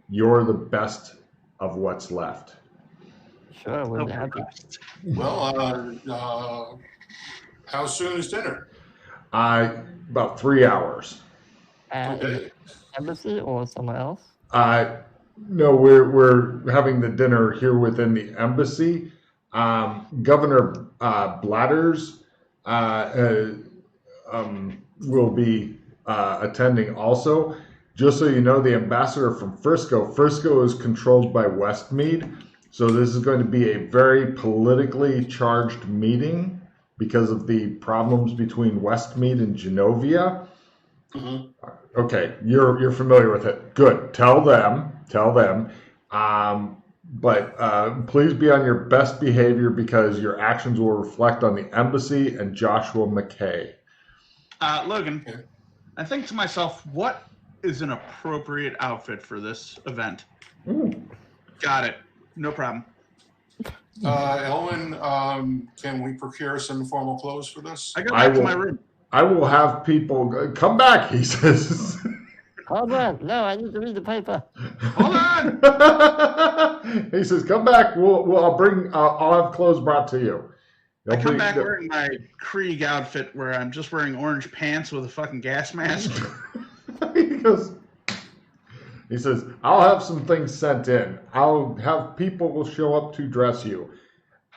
you're the best of what's left. Sure, we'll be happy. Well, how soon is dinner? About 3 hours. Okay. Embassy or somewhere else? No, we're having the dinner here within the embassy. Governor Blatters will be attending also. Just so you know, the ambassador from Frisco is controlled by Westmead. So this is going to be a very politically charged meeting because of the problems between Westmead and Genovia. Mm-hmm. Okay, you're familiar with it. Good. Tell them. But please be on your best behavior because your actions will reflect on the embassy and Joshua McKay. Logan, I think to myself, what is an appropriate outfit for this event? Got it. No problem. Elwin, can we procure some formal clothes for this? I go back to my room. I will have people come back, he says. Hold on. No, I need to read the paper. Hold on. He says, come back. I'll have clothes brought to you. I come back wearing my Krieg outfit where I'm just wearing orange pants with a fucking gas mask. He says, I'll have some things sent in. I'll have people will show up to dress you.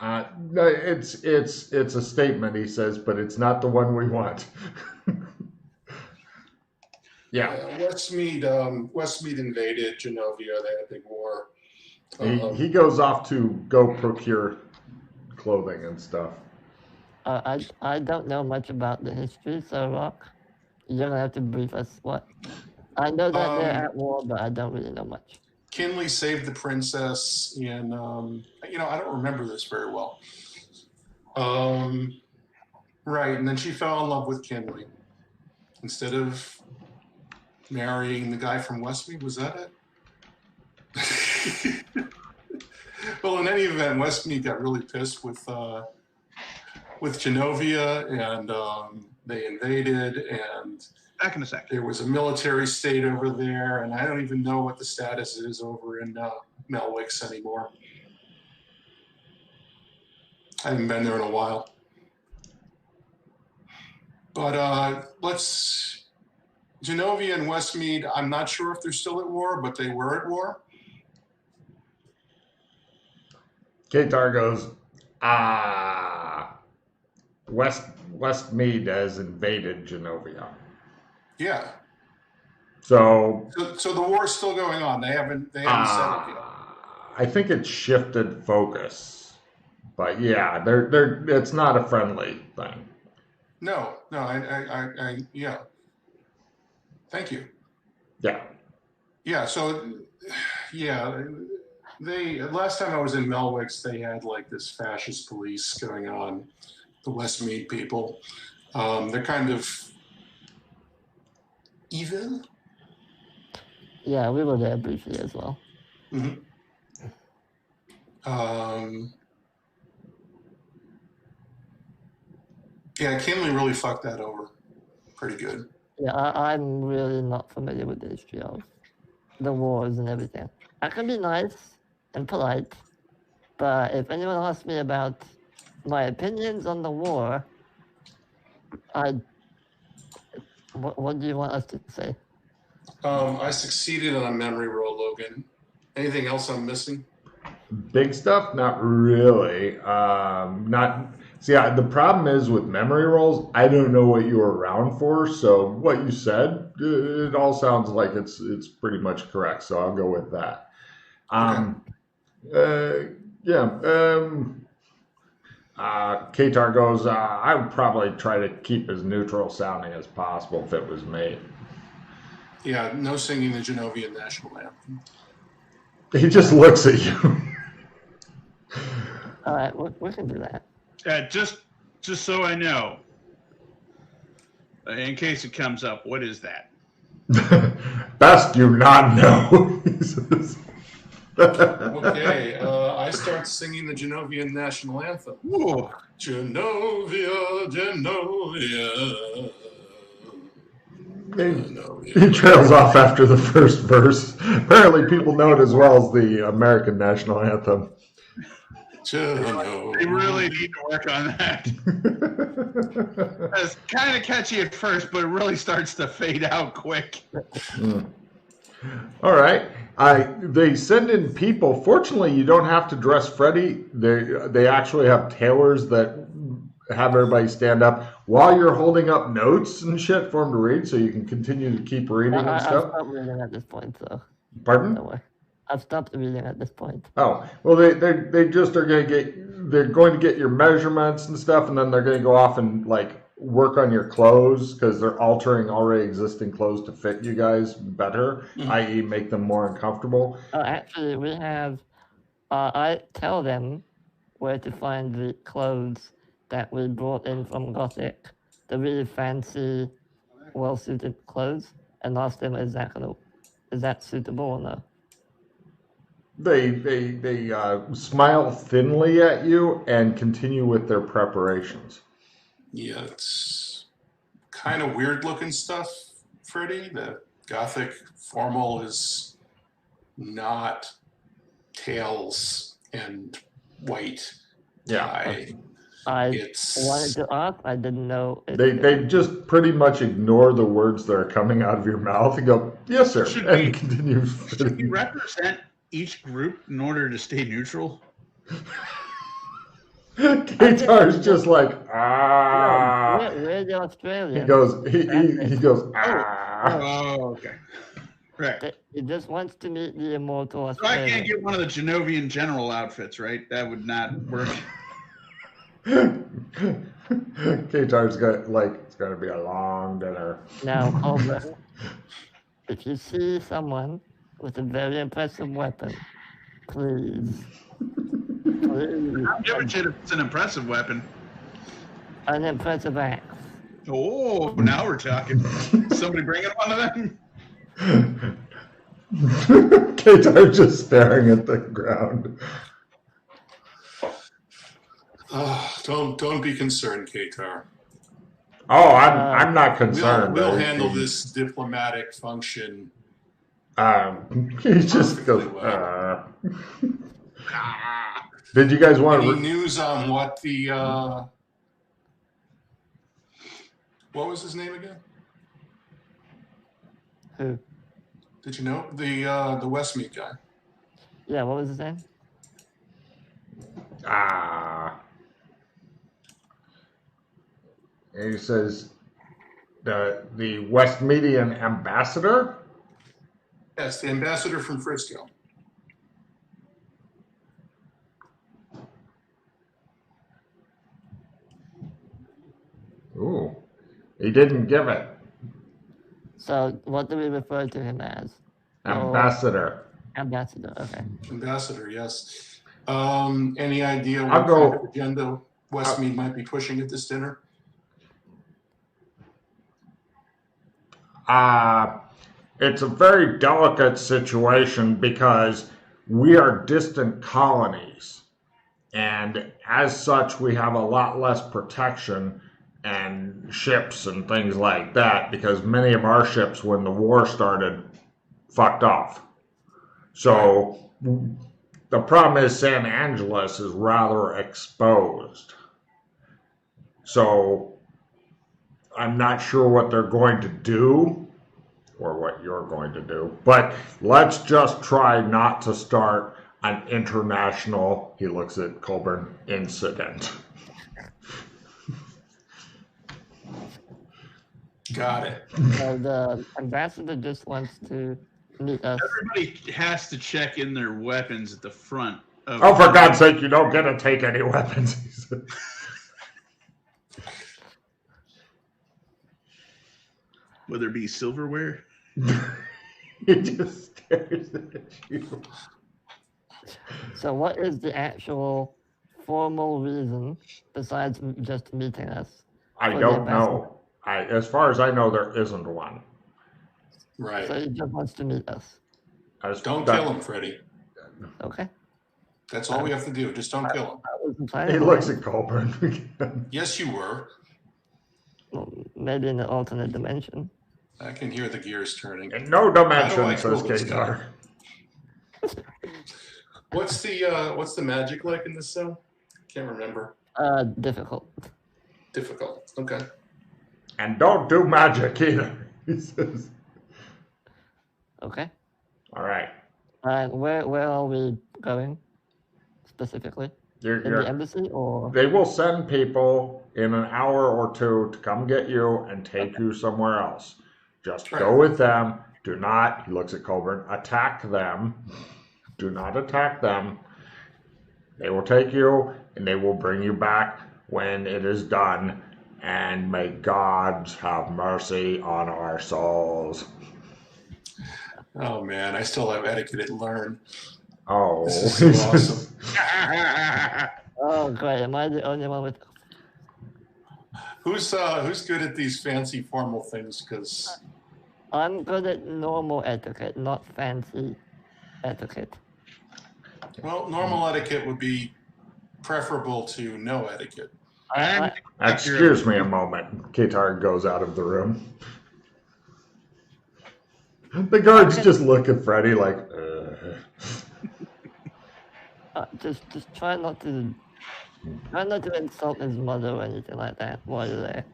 It's a statement, he says, but it's not the one we want. Yeah. Westmead invaded Genovia. They had a big war. He goes off to go procure clothing and stuff. I don't know much about the history, so Rock, you're gonna have to brief us. What? I know that they're at war, but I don't really know much. Kinley saved the princess in, I don't remember this very well. Right, and then she fell in love with Kinley. Instead of marrying the guy from Westmead, was that it? Well, in any event, Westmead got really pissed with Genovia, and they invaded, and back in a sec. There was a military state over there, and I don't even know what the status is over in Melwicks anymore. I haven't been there in a while. But Genovia and Westmead, I'm not sure if they're still at war, but they were at war. Katar goes, Westmead has invaded Genovia. Yeah. So the war is still going on. They haven't settled yet. I think it shifted focus, but yeah, they're it's not a friendly thing. No, I yeah. Thank you. Yeah. Yeah. So yeah, last time I was in Melwicks, they had like this fascist police going on. The Westmead people, they're kind of evil. Yeah, we were there briefly as well. Mm-hmm. Yeah, Kinley really fucked that over pretty good. Yeah, I'm really not familiar with the history of the wars and everything. I can be nice and polite, but if anyone asks me about my opinions on the war, what do you want us to say? I succeeded on a memory roll, Logan. Anything else I'm missing? Big stuff? Not really. The problem is with memory rolls, I don't know what you were around for, so what you said, it all sounds like it's pretty much correct, so I'll go with that. Katar goes, I would probably try to keep as neutral sounding as possible if it was me. Yeah, no singing the Genovian national anthem. He just looks at you. All right, we can do that. Just so I know, in case it comes up, what is that? Best you not know. Okay, I start singing the Genovian national anthem. Ooh. Genovia, Genovia. He trails off after the first verse. Apparently, people know it as well as the American national anthem. They really need to work on that. It's kind of catchy at first, but it really starts to fade out quick. All right. They send in people. Fortunately, you don't have to dress Freddy. They actually have tailors that have everybody stand up while you're holding up notes and shit for them to read, so you can continue to keep reading and stuff. I've stopped reading at this point, so. Pardon? No way. I've stopped reading at this point. Oh, well, they just are going to they're going to get your measurements and stuff, and then they're going to go off and like work on your clothes because they're altering already existing clothes to fit you guys better, i.e. make them more uncomfortable. Actually, we have, I tell them where to find the clothes that we brought in from Gothic, the really fancy, well-suited clothes, and ask them, is that suitable or no? They smile thinly at you and continue with their preparations. Yeah, it's kind of weird looking stuff, Freddy. The Gothic formal is not tails and white tie. I wanted to ask, I didn't know. They just pretty much ignore the words that are coming out of your mouth and go, yes, sir, and continue. Should we represent each group in order to stay neutral? Qatar's just like, We're the Australians. He goes, ah. Oh, okay. Right. He just wants to meet the immortal So I Australian. can't get one of the Genovian general outfits, right? That would not work. Qatar's got it's gonna be a long dinner. Now, Colbert, if you see someone with a very impressive weapon, please. I'll give a shit if it's an impressive weapon. An impressive axe. Oh, now we're talking. Somebody bringing one of them? Qatar's just staring at the ground. Don't be concerned, Qatar. Oh, I'm not concerned. We'll handle this diplomatic function. He just goes. Did you guys want any news on what the what was his name again? Who? Did you know the Westmead guy? Yeah, what was his name? He says the Westmedian ambassador. Yes, the ambassador from Frisco. Ooh, he didn't give it. So, what do we refer to him as? Ambassador. Ambassador, okay. Ambassador, yes. Any idea what kind of agenda Westmead might be pushing at this dinner? It's a very delicate situation because we are distant colonies, and as such, we have a lot less protection and ships and things like that because many of our ships, when the war started, fucked off. So the problem is San Angeles is rather exposed. So I'm not sure what they're going to do or what you're going to do, but let's just try not to start an international, he looks at Colburn, incident. Got it. So the ambassador just wants to meet us. Everybody has to check in their weapons at the front. Oh, for God's sake, you don't get to take any weapons, he said. Whether it be silverware? He just stares at you. So what is the actual formal reason, besides just meeting us? I don't know. As far as I know, there isn't one. Right. So he just wants to meet us. Don't kill him, Freddy. Okay. That's all we have to do. Just don't kill him. He looks at Colburn. Yes, you were. Well, maybe in an alternate dimension. I can hear the gears turning. In no How do dimension, I says kill this Qatar. What's the magic like in this zone? Can't remember. Difficult. Difficult. Okay. And don't do magic either, he says. Okay. All right. Where are we going specifically? In the embassy or? They will send people in an hour or two to come get you and take you somewhere else. Just go with them. Do not, he looks at Colburn, attack them. Do not attack them. They will take you and they will bring you back when it is done. And may gods have mercy on our souls. Oh man, I still have etiquette to learn. Oh, this is so awesome. Oh, great! Am I the only one with? Who's good at these fancy formal things? Because I'm good at normal etiquette, not fancy etiquette. well, normal etiquette would be preferable to no etiquette. Excuse me a moment. Qatar goes out of the room. The guards just look at Freddy like, Just try not to insult his mother or anything like that while you're there.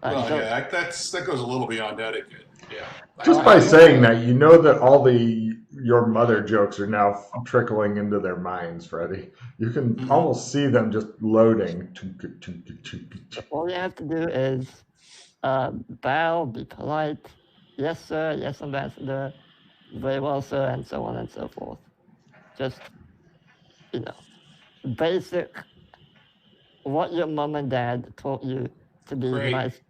Well, yeah, that goes a little beyond etiquette. Yeah. Just by saying that, you know that all your mother jokes are now trickling into their minds, Freddy. You can almost see them just loading. All you have to do is bow, be polite. Yes, sir. Yes, ambassador. Very well, sir, and so on and so forth. Just, basic what your mom and dad taught you to be nice.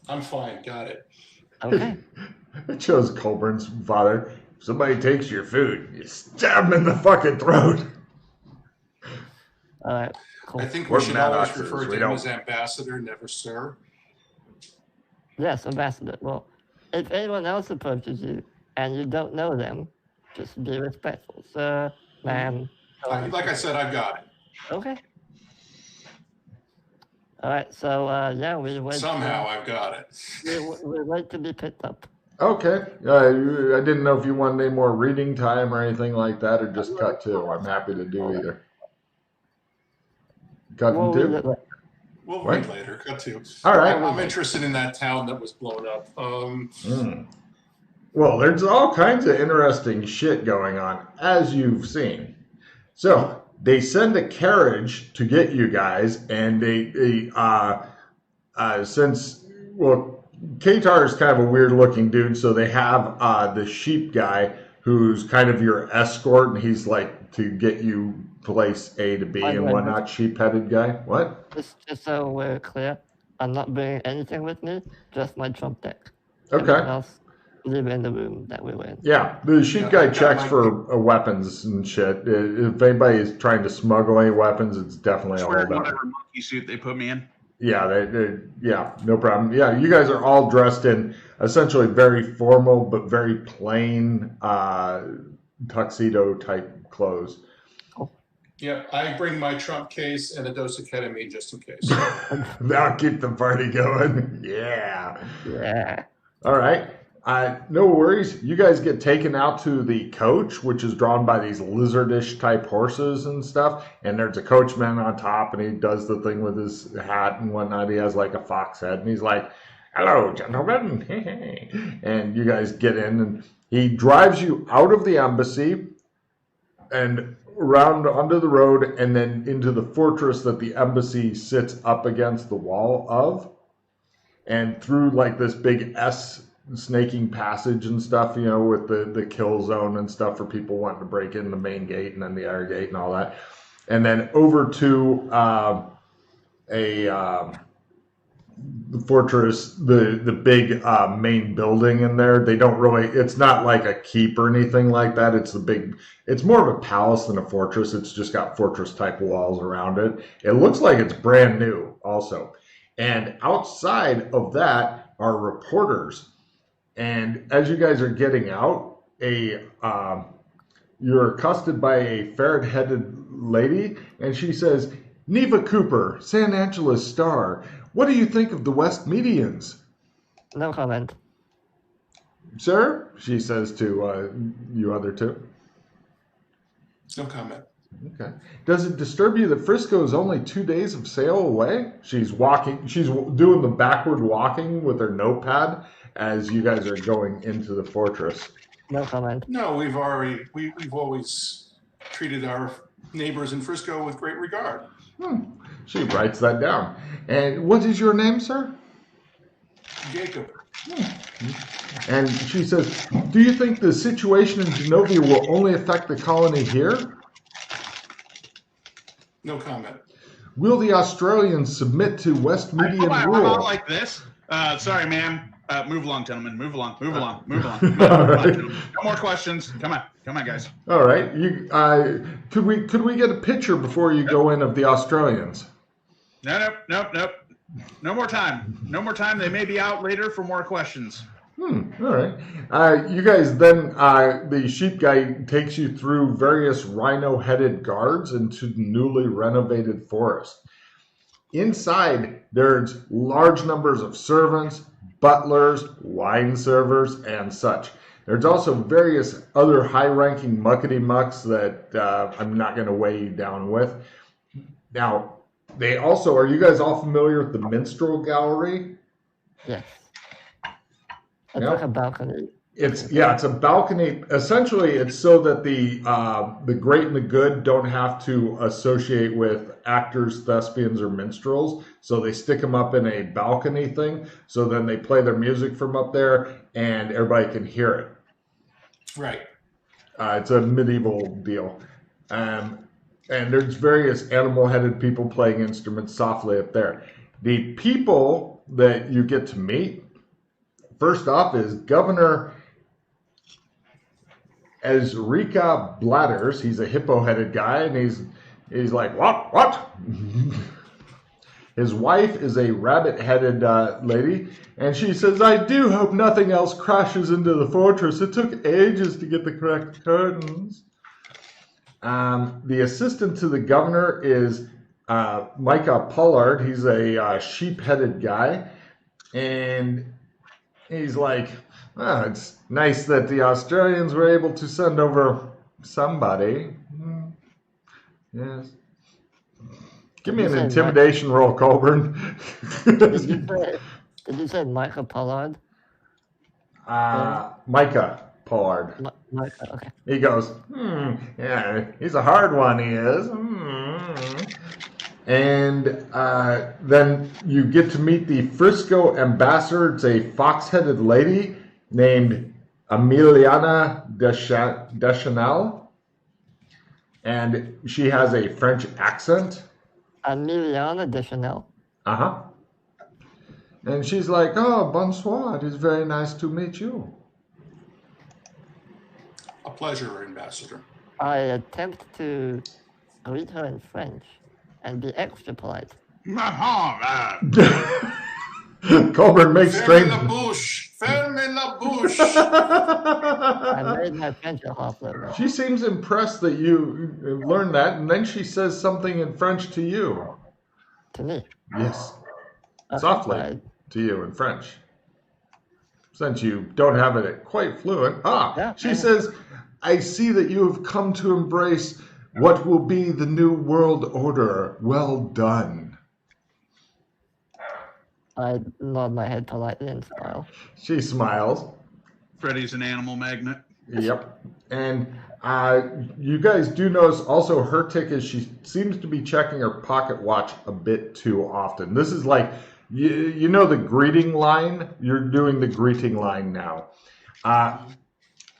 I'm fine. Got it. Okay. It shows Colburn's father. If somebody takes your food, you stab them in the fucking throat. All right. Cool. I think we should always refer to him as ambassador, never sir. Yes, ambassador. Well, if anyone else approaches you and you don't know them, just be respectful. Sir, ma'am. Like I said, I've got it. Okay. All right, so we wait. Somehow I've got it. We wait to be picked up. Okay. I didn't know if you wanted any more reading time or anything like that, or just cut two. I'm happy to do either. Cut two? We'll read later. Cut two. All right. I'm interested in that town that was blown up. Well, there's all kinds of interesting shit going on, as you've seen. So they send a carriage to get you guys, and Qatar is kind of a weird-looking dude, so they have the sheep guy who's kind of your escort, and he's like to get you place A to B and whatnot. Sheep-headed guy. What? Just so we're clear, I'm not bringing anything with me, just my trump deck. Okay. Everything else, leave in the room that we were in. Yeah, the sheep guy checks for weapons and shit. If anybody is trying to smuggle any weapons, it's definitely a holdout. Whatever monkey suit they put me in. Yeah, yeah, no problem. Yeah, you guys are all dressed in essentially very formal but very plain tuxedo type clothes. Yeah, I bring my trump case and a dose of ketamine just in case. That'll keep the party going. Yeah. Yeah. All right. No worries. You guys get taken out to the coach, which is drawn by these lizardish type horses and stuff. And there's a coachman on top, and he does the thing with his hat and whatnot. He has like a fox head, and he's like, "Hello, gentlemen." And you guys get in, and he drives you out of the embassy and around onto the road, and then into the fortress that the embassy sits up against the wall of, and through like this big S snaking passage and stuff, with the kill zone and stuff for people wanting to break in the main gate and then the air gate and all that, and then over to the fortress, the big main building in there. They don't really, it's not like a keep or anything like that. It's more of a palace than a fortress. It's just got fortress type walls around it. It looks like it's brand new also. And outside of that are reporters. And as you guys are getting out, you're accosted by a ferret-headed lady, and she says, "Neva Cooper, San Angelo Star. What do you think of the West Medians?" No comment. Sir, she says to you other two. No comment. Okay. Does it disturb you that Frisco is only 2 days of sail away? She's doing the backward walking with her notepad as you guys are going into the fortress. No comment. No, we've always treated our neighbors in Frisco with great regard. She writes that down. And what is your name, sir? Jacob. And she says, do you think the situation in Genovia will only affect the colony here? No comment. Will the Australians submit to West Median How rule? about like this? Sorry, ma'am. Move along, gentlemen. Move along. No more questions. Come on, guys. All right. Could we get a picture before you go in of the Australians? Nope. No more time. They may be out later for more questions. All right. You guys then, the sheep guy takes you through various rhino-headed guards into the newly renovated forest. Inside, there's large numbers of servants, butlers, wine servers, and such. There's also various other high-ranking muckety-mucks that I'm not going to weigh you down with. Now, are you guys all familiar with the Minstrel Gallery? Yes. It's Yeah. like a balcony. It's a balcony. Essentially, it's so that the great and the good don't have to associate with actors, thespians, or minstrels. So they stick them up in a balcony thing. So then they play their music from up there, and everybody can hear it. Right. It's a medieval deal, and there's various animal-headed people playing instruments softly up there. The people that you get to meet, first off, is Governor Ezrika Bladders. He's a hippo-headed guy, and he's like, what? His wife is a rabbit-headed lady, and she says, I do hope nothing else crashes into the fortress. It took ages to get the correct curtains. The assistant to the governor is Micah Pollard. He's a sheep-headed guy, and he's like, it's nice that the Australians were able to send over somebody. Yes. Give me an intimidation roll, Colburn. Did you say Michael Pollard? Micah Pollard. Micah, okay. He goes, yeah, he's a hard one, he is. And then you get to meet the Frisco ambassador. It's a fox-headed lady named Emiliana Deschanel. And she has a French accent. Emiliana Deschanel. Uh-huh. And she's like, oh, bonsoir. It is very nice to meet you. A pleasure, Ambassador. I attempt to greet her in French and be extra polite. Colburn makes Ferme strange... la bouche! Ferme la bouche! I made my French a half level. She seems impressed that you learned that, and then she says something in French to you. To me. Yes. Okay, Softly to you in French. Since you don't have it quite fluent. She says, I see that you have come to embrace what will be the new world order. Well done. I nod my head politely and smile. She smiles. Freddy's an animal magnet. Yep. And you guys do notice also her tick is she seems to be checking her pocket watch a bit too often. This is like, you know the greeting line? You're doing the greeting line now.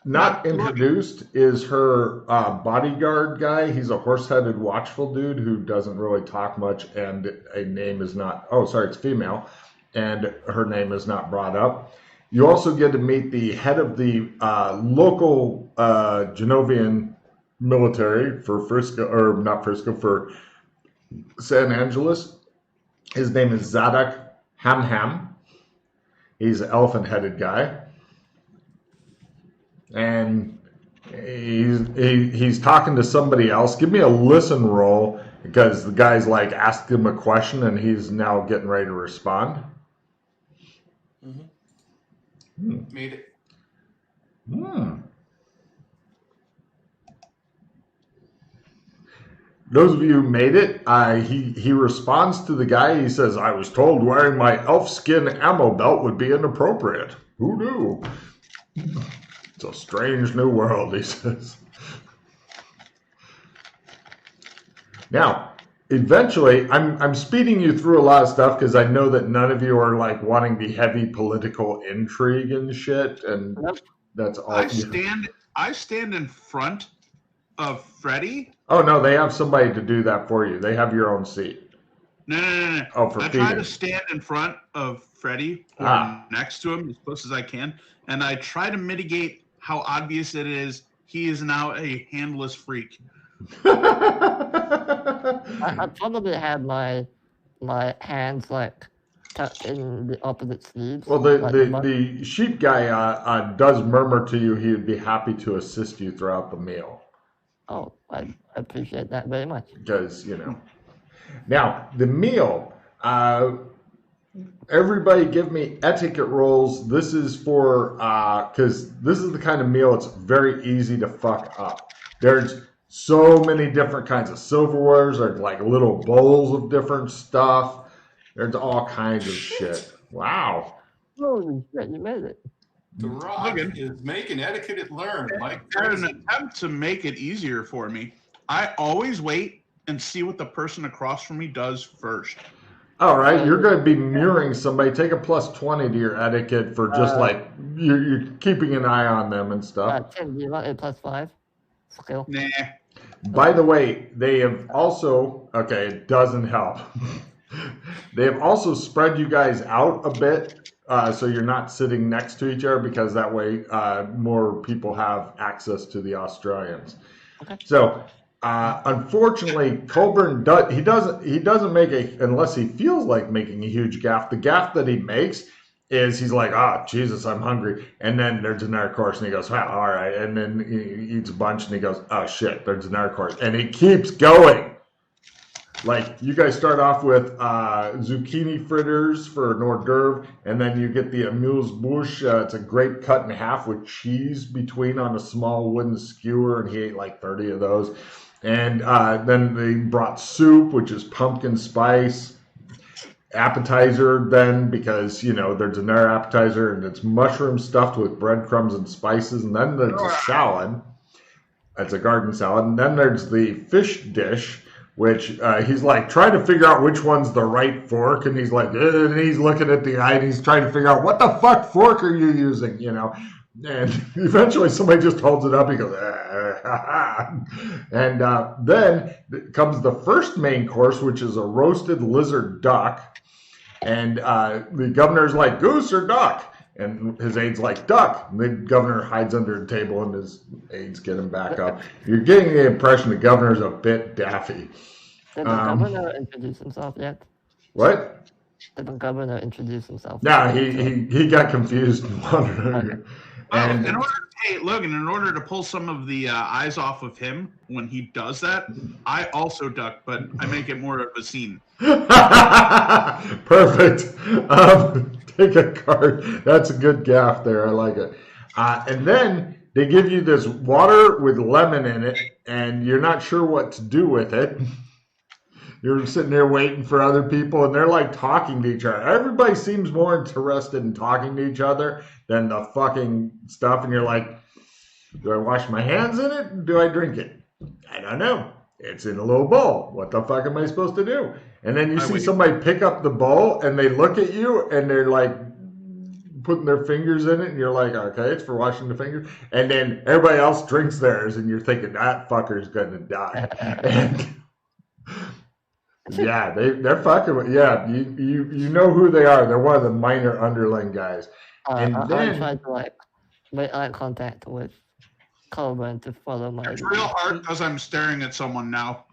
Not introduced is her bodyguard guy. He's a horse-headed, watchful dude who doesn't really talk much, and a name is not... Oh, sorry, it's female, and her name is not brought up. You also get to meet the head of the local Genovian military for Frisco, or not Frisco, for San Angeles. His name is Zadok Hamham. He's an elephant-headed guy. And he's talking to somebody else. Give me a listen roll, because the guy's like asked him a question and he's now getting ready to respond. Made it. Those of you who made it, he responds to the guy. He says, "I was told wearing my elf skin ammo belt would be inappropriate. Who knew? It's a strange new world," he says. Now, eventually, I'm speeding you through a lot of stuff because I know that none of you are like wanting the heavy political intrigue and shit, and that's all. I stand in front of Freddy. Oh no, they have somebody to do that for you. They have your own seat. No. Oh, for I feeding. try to stand in front of Freddy or next to him as close as I can, and I try to mitigate how obvious it is he is now a handless freak. I probably had my hands like tucked in the opposite sleeves. Well, like the sheep guy does murmur to you he would be happy to assist you throughout the meal. Oh, I appreciate that very much. Because, you know. Now, the meal, everybody give me etiquette rolls. This is for, because this is the kind of meal it's very easy to fuck up. There's so many different kinds of silverwares. There's like little bowls of different stuff. There's all kinds of shit. Wow. Holy shit, you made it. The Rock is making etiquette learn. Like an attempt to make it easier for me, I always wait and see what the person across from me does first. All right, you're going to be mirroring somebody. Take a +20 to your etiquette for just like you're keeping an eye on them and stuff. Tim, do you want a +5 skill? Nah. By the way, they have also, okay, it doesn't help. They have also spread you guys out a bit. So you're not sitting next to each other because that way more people have access to the Australians. Okay. So unfortunately, Colburn doesn't make unless he feels like making a huge gaffe. The gaffe that he makes is he's like, Jesus, I'm hungry. And then there's another course and he goes, well, all right. And then he eats a bunch and he goes, oh shit, there's another course. And he keeps going. Like, you guys start off with zucchini fritters for an hors d'oeuvre, and then you get the amuse-bouche. It's a grape cut in half with cheese between on a small wooden skewer, and he ate like 30 of those. And then they brought soup, which is pumpkin spice. Appetizer then, because, you know, there's another appetizer, and it's mushroom stuffed with breadcrumbs and spices. And then there's a salad. That's a garden salad. And then there's the fish dish, which he's like trying to figure out which one's the right fork, and he's like, and he's looking at the eye, and he's trying to figure out what the fuck fork are you using, you know? And eventually somebody just holds it up. He goes, and then comes the first main course, which is a roasted lizard duck, and the governor's like, goose or duck? And his aide's like, duck. And the governor hides under the table and his aides get him back up. You're getting the impression the governor's a bit daffy. Did the governor introduce himself yet? What? Did the governor introduce himself? No, he got confused and wandered over. And Logan, in order to pull some of the eyes off of him when he does that, I also duck, but I make it more of a scene. Perfect. Take a card. That's a good gaff there. I like it. And then they give you this water with lemon in it, and you're not sure what to do with it. You're sitting there waiting for other people, and they're like talking to each other. Everybody seems more interested in talking to each other than the fucking stuff. And you're like, do I wash my hands in it? Or do I drink it? I don't know. It's in a little bowl. What the fuck am I supposed to do? And then you see somebody pick up the bowl, and they look at you, and they're like putting their fingers in it, and you're like, okay, it's for washing the fingers. And then everybody else drinks theirs, and you're thinking, that fucker's going to die. And yeah, they're fucking with, yeah, you know who they are. They're one of the minor underling guys. And then I tried to like make eye contact with Colburn to follow my. It's real hard because I'm staring at someone now.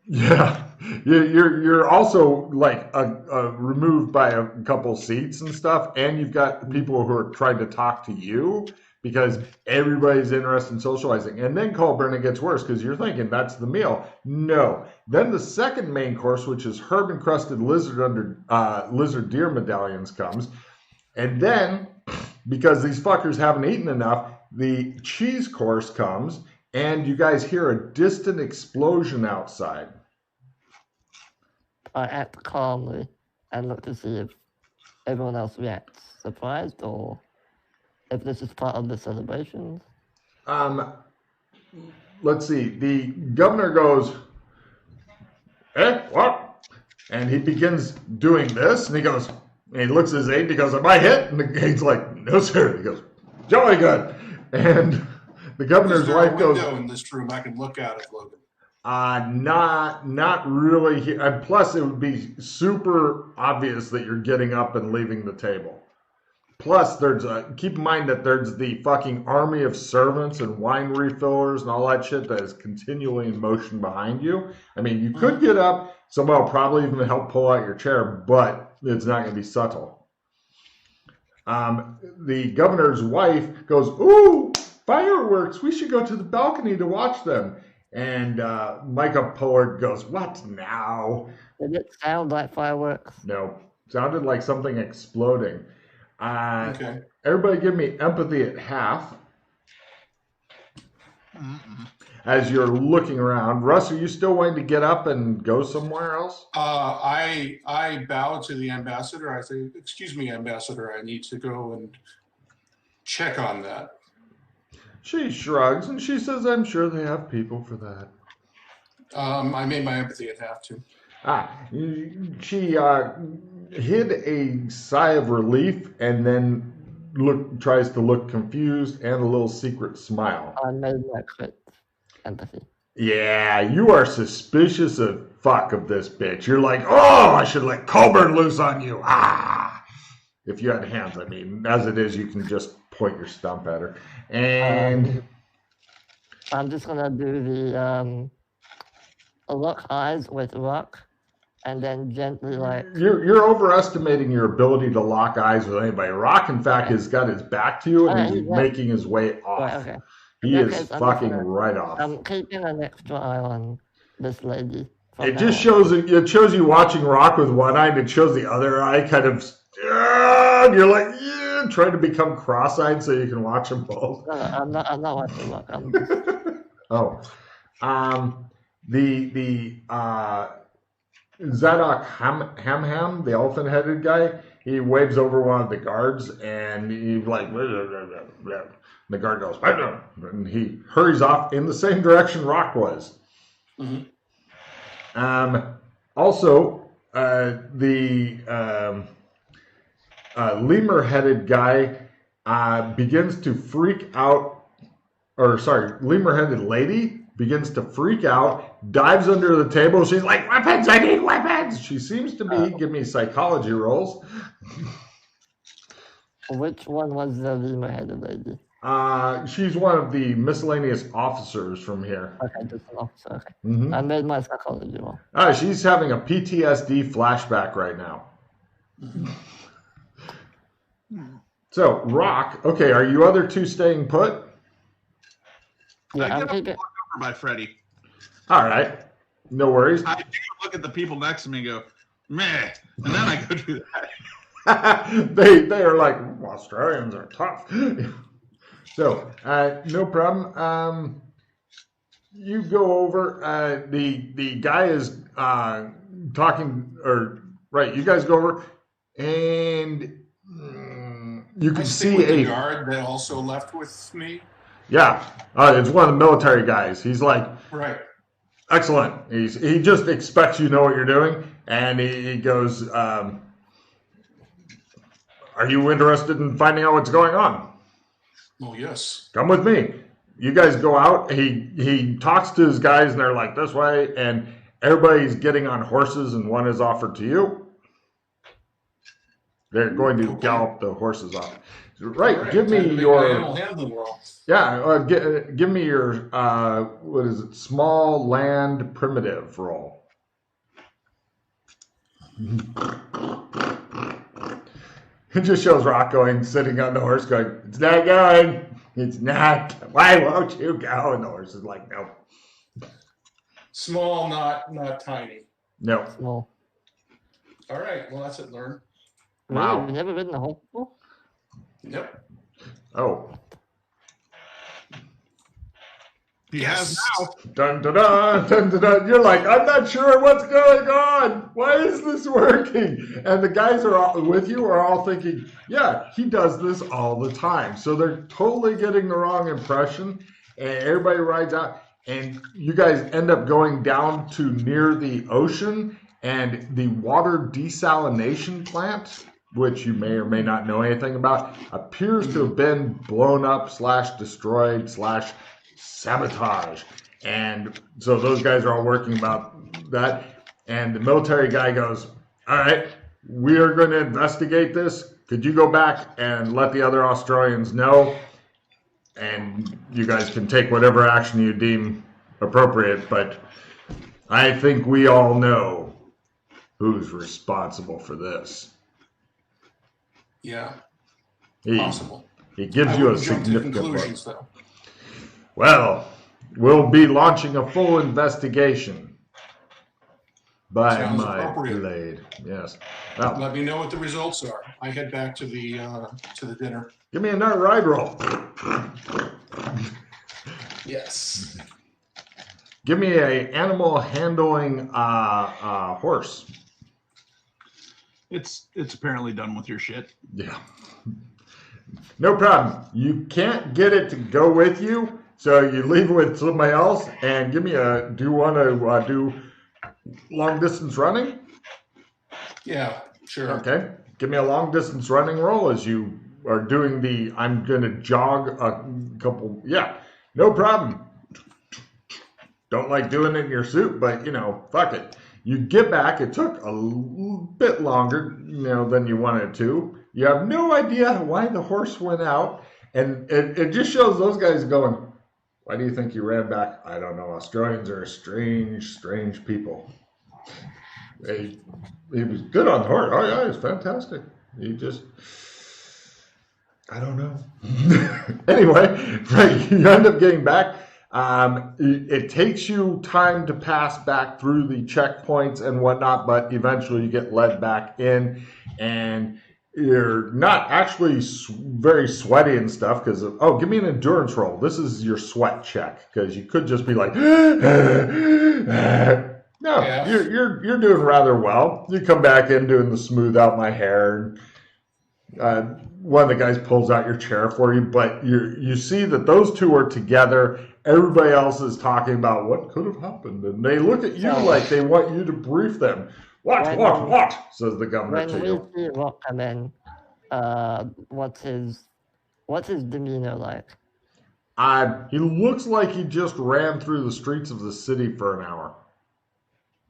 Yeah, you're also like removed by a couple seats and stuff, and you've got people who are trying to talk to you because everybody's interested in socializing. And then Colburn, it gets worse because you're thinking that's the meal. No. Then the second main course, which is herb encrusted lizard deer medallions, comes, and then because these fuckers haven't eaten enough, the cheese course comes, and you guys hear a distant explosion outside. I act calmly and look to see if everyone else reacts surprised or if this is part of the celebrations. Let's see. The governor goes, what? And he begins doing this, and he goes, and he looks at his aide, and he goes, am I hit? And the aide's like, no, sir. He goes, jolly good. And the governor's wife goes, is there a window in this room I can look out of, Logan? Not really. And plus, it would be super obvious that you're getting up and leaving the table. Plus, keep in mind that there's the fucking army of servants and wine refillers and all that shit that is continually in motion behind you. I mean, you could get up. Somebody will probably even help pull out your chair, but it's not going to be subtle. The governor's wife goes, ooh, fireworks. We should go to the balcony to watch them. And Micah Pollard goes, what now? Did it sound like fireworks? No, sounded like something exploding. Okay. Everybody give me empathy at half. As you're looking around. Russ, are you still wanting to get up and go somewhere else? I bow to the ambassador. I say, excuse me, ambassador, I need to go and check on that. She shrugs and she says, I'm sure they have people for that. I made my empathy at half too. She hid a sigh of relief and then tries to look confused and a little secret smile. I made my crit empathy. Yeah, you are suspicious of fuck of this bitch. You're like, oh, I should let Colburn loose on you. If you had hands, I mean. As it is, you can just point your stump at her. And I'm just gonna do the lock eyes with rock, and then gently like. You're overestimating your ability to lock eyes with anybody. Rock, in fact, has got his back to you, and he's making his way off. Right, okay. He is fucking right off. I'm keeping an extra eye on this lady. It just shows you watching Rock with one eye, and it shows the other eye kind of. You're like, yeah, trying to become cross-eyed so you can watch them both. No, I'm not watching Rock. I'm just... Oh, the Zadok Ham, the elephant-headed guy, he waves over one of the guards, and he's like, the guard goes, and he hurries off in the same direction Rock was. Mm-hmm. Also, the lemur-headed guy begins to freak out, lemur-headed lady begins to freak out, dives under the table. She's like, weapons, I need weapons. She seems to be, give me psychology rolls. Which one was the lemur-headed lady? She's one of the miscellaneous officers from here. Okay, just an officer. Okay. Mm-hmm. I made my psychology roll. She's having a PTSD flashback right now. So, Rock, okay, are you other two staying put? Yeah, I I'm get keeping... over by Freddy. All right, no worries. I look at the people next to me and go, meh, and then I go do that. they are like, Australians are tough. So, no problem. You go over. The guy is talking, or right? You guys go over, and you can see the guard that also left with me. Yeah, it's one of the military guys. He's like, right. Excellent. He just expects you know what you're doing, and he goes, "Are you interested in finding out what's going on?" Oh, yes. Come with me. You guys go out. He talks to his guys, and they're like, this way, and everybody's getting on horses, and one is offered to you. They're going to gallop the horses off. Right. Give me your. Yeah. Give me your. What is it? Small land primitive roll. It just shows Rock sitting on the horse going, it's not going. It's not. Why won't you go? And the horse is like, no. Small, not tiny. No. Small. All right. Well, that's it, learn. Really? Wow. You've never ridden a horse before? Yep. Oh. He has now. Dun, dun, dun, dun, dun, dun. You're like, I'm not sure what's going on. Why is this working? And the guys are all, with you are all thinking, yeah, he does this all the time. So they're totally getting the wrong impression. And everybody rides out. And you guys end up going down to near the ocean. And the water desalination plant, which you may or may not know anything about, appears to have been blown up / destroyed / sabotage. And so those guys are all working about that. And the military guy goes, all right, we are going to investigate this. Could you go back and let the other Australians know? And you guys can take whatever action you deem appropriate. But I think we all know who's responsible for this. Yeah, He, possible. he gives I you a wouldn't jump to significant look. conclusions, though. Well, we'll be launching a full investigation by Sounds my appropriate. blade. Yes. Now, Let me know what the results are. I head back to the dinner. give me another ride roll. Yes. Give me a animal handling horse. It's apparently done with your shit. Yeah. No problem. You can't get it to go with you, so you leave it with somebody else. And give me a. Do you want to do long distance running? Yeah, sure. Okay. Give me a long distance running roll as you are doing the. I'm going to jog a couple. Yeah. No problem. Don't like doing it in your suit, but fuck it. You get back. It took a bit longer, than you wanted to. You have no idea why the horse went out, and it just shows those guys going, why do you think you ran back? I don't know. Australians are strange, strange people. He was good on the horse. Oh, yeah, he's fantastic. He just, I don't know. Anyway, right, you end up getting back. It takes you time to pass back through the checkpoints and whatnot, but eventually you get led back in, and you're not actually very sweaty and stuff because give me an endurance roll. This is your sweat check because you could just be like, no, Yeah. you're doing rather well. You come back in doing the smooth out my hair. One of the guys pulls out your chair for you, but you see that those two are together. Everybody else is talking about what could have happened, and they look at you like they want you to brief them. What, says the governor to you. When we see Rock come in, what's his demeanor like? He looks like he just ran through the streets of the city for an hour.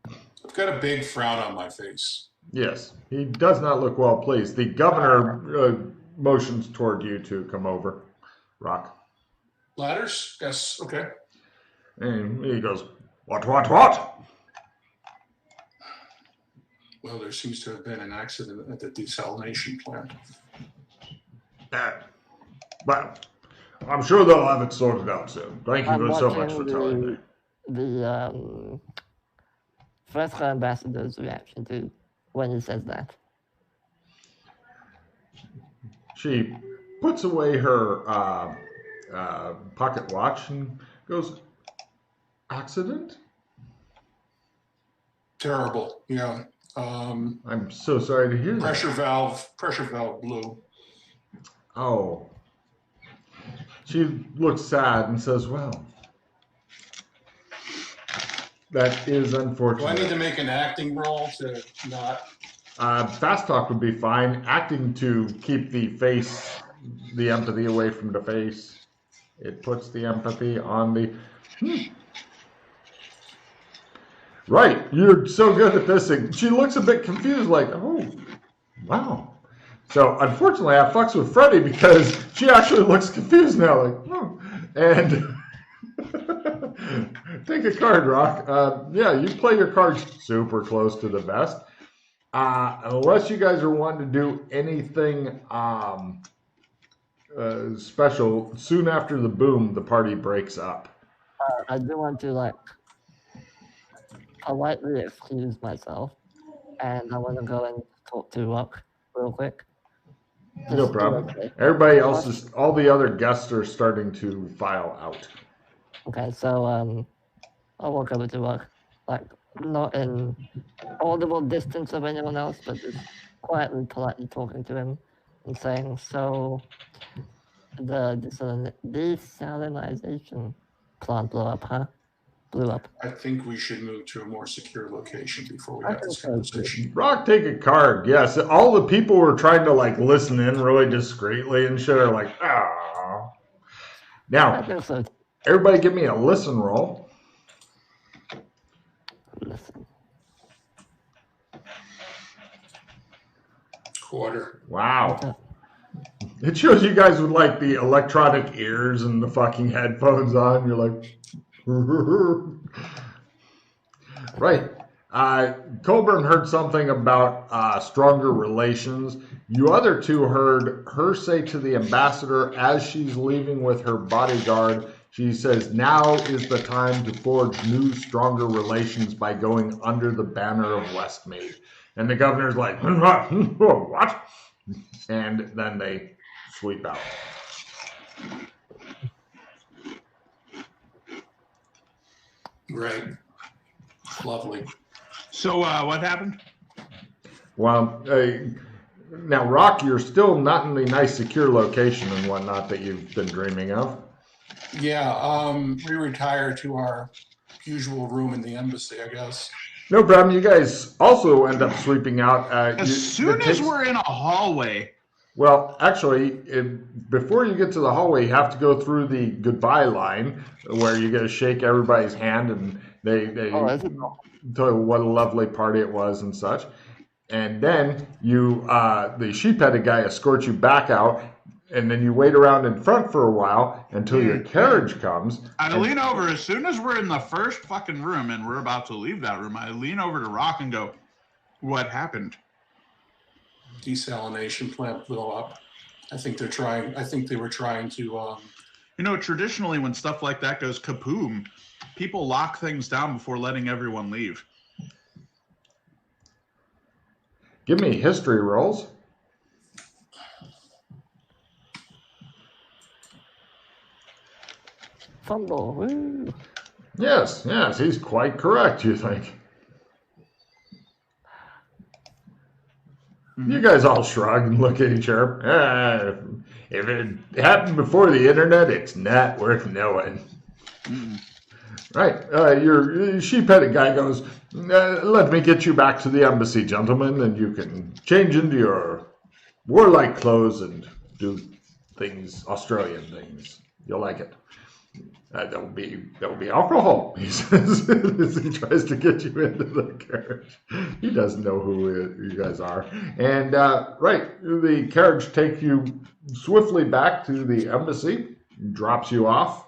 I've got a big frown on my face. Yes, he does not look well pleased. The governor motions toward you to come over, Rock. Ladders? Yes, okay. And he goes, what? Well, there seems to have been an accident at the desalination plant. Well, I'm sure they'll have it sorted out soon. Thank you so much for telling me. The Fresco ambassador's reaction to when he says that. She puts away her pocket watch and goes, accident? Terrible. Yeah. I'm so sorry to hear that. Pressure valve blew. Oh. She looks sad and says, well, that is unfortunate. Do I need to make an acting roll to not? Fast talk would be fine. Acting to keep the empathy away from the face. It puts the empathy on the... Right, you're so good at this. She looks a bit confused, like, oh, wow. So, unfortunately, I fucks with Freddie because she actually looks confused now, like, oh. And take a card, Rock. Yeah, you play your cards super close to the vest. Unless you guys are wanting to do anything special, soon after the boom, the party breaks up. I do want to politely excuse myself, and I want to go and talk to Rock real quick. No problem. Everybody else is, all the other guests are starting to file out. Okay, so I'll walk over to Rock, like not in audible distance of anyone else, but just quietly, politely talking to him and saying, "So the desalinization plant blew up, huh? Blew up." I think we should move to a more secure location before we I have this think so, too. conversation. Rock, take a card. Yes, all the people were trying to like listen in really discreetly and shit are like, ah. I Now, think so. everybody give me a listen roll. Listen. Quarter. Wow. It shows you guys with like the electronic ears and the fucking headphones on. You're like, right. Colburn heard something about stronger relations. You other two heard her say to the ambassador as she's leaving with her bodyguard, she says, now is the time to forge new, stronger relations by going under the banner of Westmead. And the governor's like, what? And then they sweep out. Right. Lovely. So what happened? Well, now, Rock, you're still not in the nice, secure location and whatnot that you've been dreaming of. Yeah, we retire to our usual room in the embassy, I guess. No problem. You guys also end up sweeping out. As soon as we're in a hallway. Well, actually, before you get to the hallway, you have to go through the goodbye line where you got to shake everybody's hand and they tell you what a lovely party it was and such. And then you, the sheep-headed guy escorts you back out, and then you wait around in front for a while until your carriage comes. I lean over as soon as we're in the first fucking room and we're about to leave that room. I lean over to Rock and go, "What happened?" Desalination plant blew up. I think they were trying to. You know, traditionally when stuff like that goes kaboom, people lock things down before letting everyone leave. Give me history rolls. Fumble. Woo. Yes, he's quite correct, you think. You guys all shrug and look at each other. If it happened before the internet, it's not worth knowing. Right. Your sheep-headed guy goes, let me get you back to the embassy, gentlemen, and you can change into your warlike clothes and do things, Australian things. You'll like it. That will be alcohol, he says, as he tries to get you into the carriage. He doesn't know who you guys are. And, right, the carriage takes you swiftly back to the embassy, drops you off,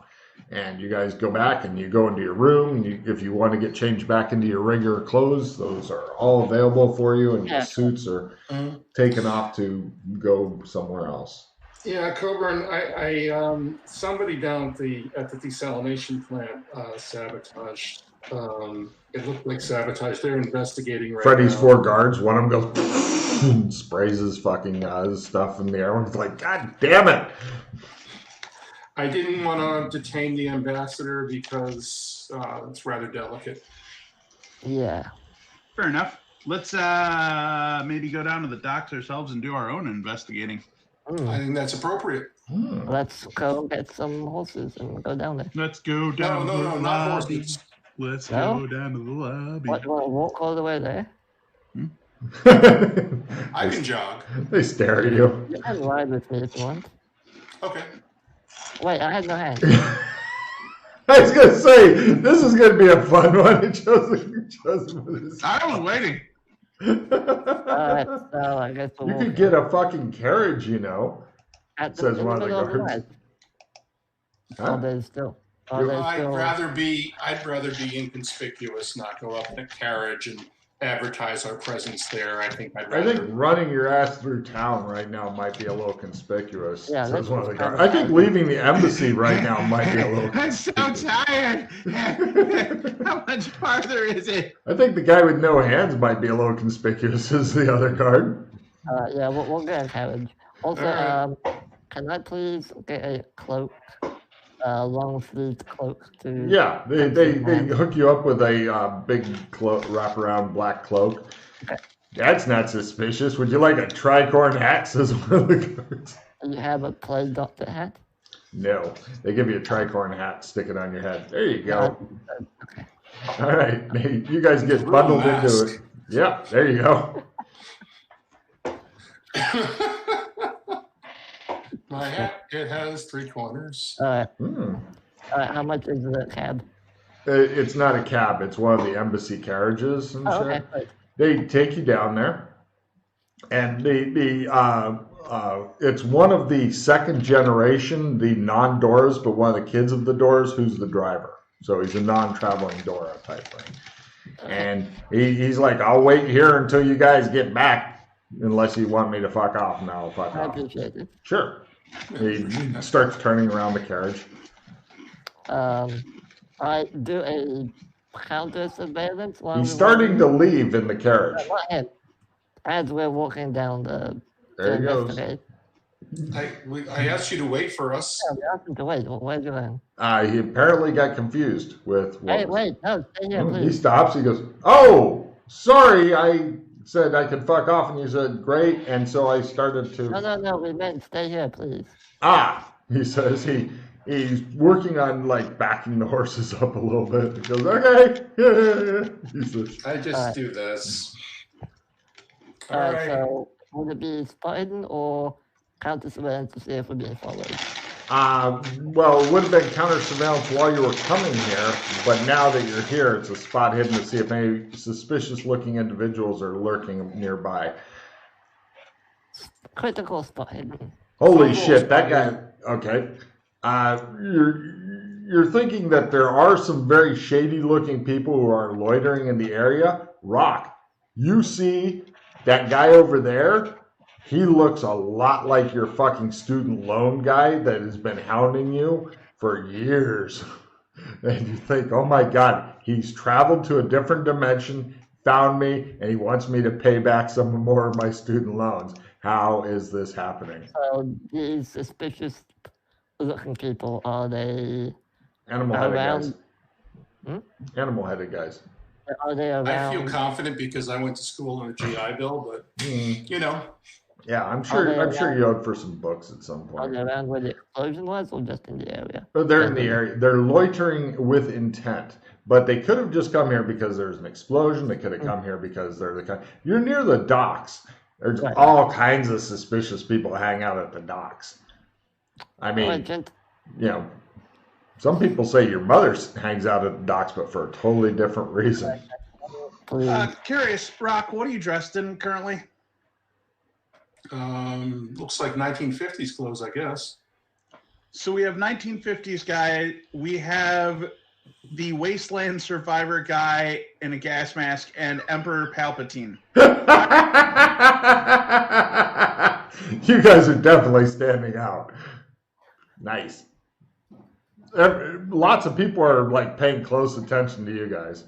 and you guys go back and you go into your room. If you want to get changed back into your regular clothes, those are all available for you, and the suits are taken off to go somewhere else. Yeah, Coburn, I somebody down at the desalination plant sabotaged. It looked like sabotage. They're investigating right Freddy's now. 4 guards. One of them goes and sprays his fucking stuff in the air. One's like, God damn it! I didn't want to detain the ambassador because it's rather delicate. Yeah. Fair enough. Let's maybe go down to the docks ourselves and do our own investigating. I think that's appropriate. Let's go get some horses and go down there. Let's go down to the lobby. Not horses. Let's go down to the lobby. What, walk all the way there? I can jog. They stare at you. You can ride with me if you want. Okay. Wait, I had no hand. I was going to say, this is going to be a fun one. It shows with his... I was waiting. Alright, so I guess we'll You walk could get a fucking carriage, you know. at says in one of the middle guards. night. Huh? Oh, there's still. Oh, there's I'd still. rather be inconspicuous, not go up in a carriage and advertise our presence there. I think running your ass through town right now might be a little conspicuous. Yeah, says that's one of the kind guards. of I think leaving the embassy right now might be a little. I'm so tired. How much farther is it? I think the guy with no hands might be a little conspicuous as the other guard. Yeah, we'll get a carriage. Also, All can I please get a cloak, long-sleeved cloak to... Yeah, they Man. hook you up with a big wraparound black cloak. Okay. That's not suspicious. Would you like a tricorn hat? Says one of the guards. You have a plague doctor hat? No, they give you a tricorn hat, stick it on your head. There you go. Okay. All right, hey, you guys get Real bundled into mask. it. Yeah, there you go. My hat, it has 3 corners. Alright, Hmm. how much is the cab? It's not a cab. It's one of the embassy carriages and Oh, shit. okay, great. They take you down there, and it's one of the second generation, the non-Doors, but one of the kids of the Doors who's the driver. So he's a non-traveling Dora type thing. And he's like, I'll wait here until you guys get back, unless you want me to fuck off, and I'll fuck I off. appreciate it. Sure. He starts turning around the carriage. I do a counter surveillance while He's we're starting to walking. leave in the carriage. Not him. As we're walking down There he goes. investigate. I asked you to wait for us. Yeah, we asked him to wait. Where's you going? He apparently got confused with what Hey, was- wait, no, stay here, He please. stops. He goes, "Oh, sorry. I said I could fuck off, and you said great, and so I started to." No, we meant stay here, please. He says he's working on like backing the horses up a little bit. He goes, "Okay, yeah." He says, I just Alright. do this. All Alright, right. so would it be spotting or counter surveillance to see if we're being followed? "Well, it would have been counter surveillance while you were coming here, but now that you're here, it's a spot hidden to see if any suspicious-looking individuals are lurking nearby." Critical spotting. Holy Phone shit, that calls, guy. Okay. You're thinking that there are some very shady looking people who are loitering in the area. Rock, you see that guy over there? He looks a lot like your fucking student loan guy that has been hounding you for years. And you think, oh my God, he's traveled to a different dimension, found me, and he wants me to pay back some more of my student loans. How is this happening? So these suspicious looking people, are they Animal-headed guys. around? Animal-headed guys. Are they I around? feel confident because I went to school on a GI Bill, but you know, Yeah, I'm they sure around? you owed for some books at some Are point. they around where the explosion was, or just in the area? But they're in the area. They're loitering with intent. But they could have just come here because there's an explosion. They could have come here because they're the kind. You're near the docks. There's Right. all kinds of suspicious people hang out at the docks. I mean, Alright, gent. you know, some people say your mother hangs out at the docks, but for a totally different reason. Please. Curious, Rock, what are you dressed in currently? looks like 1950s clothes, I guess. So we have 1950s guy. We have the Wasteland Survivor guy in a gas mask and Emperor Palpatine. You guys are definitely standing out. Nice. Lots of people are like paying close attention to you guys.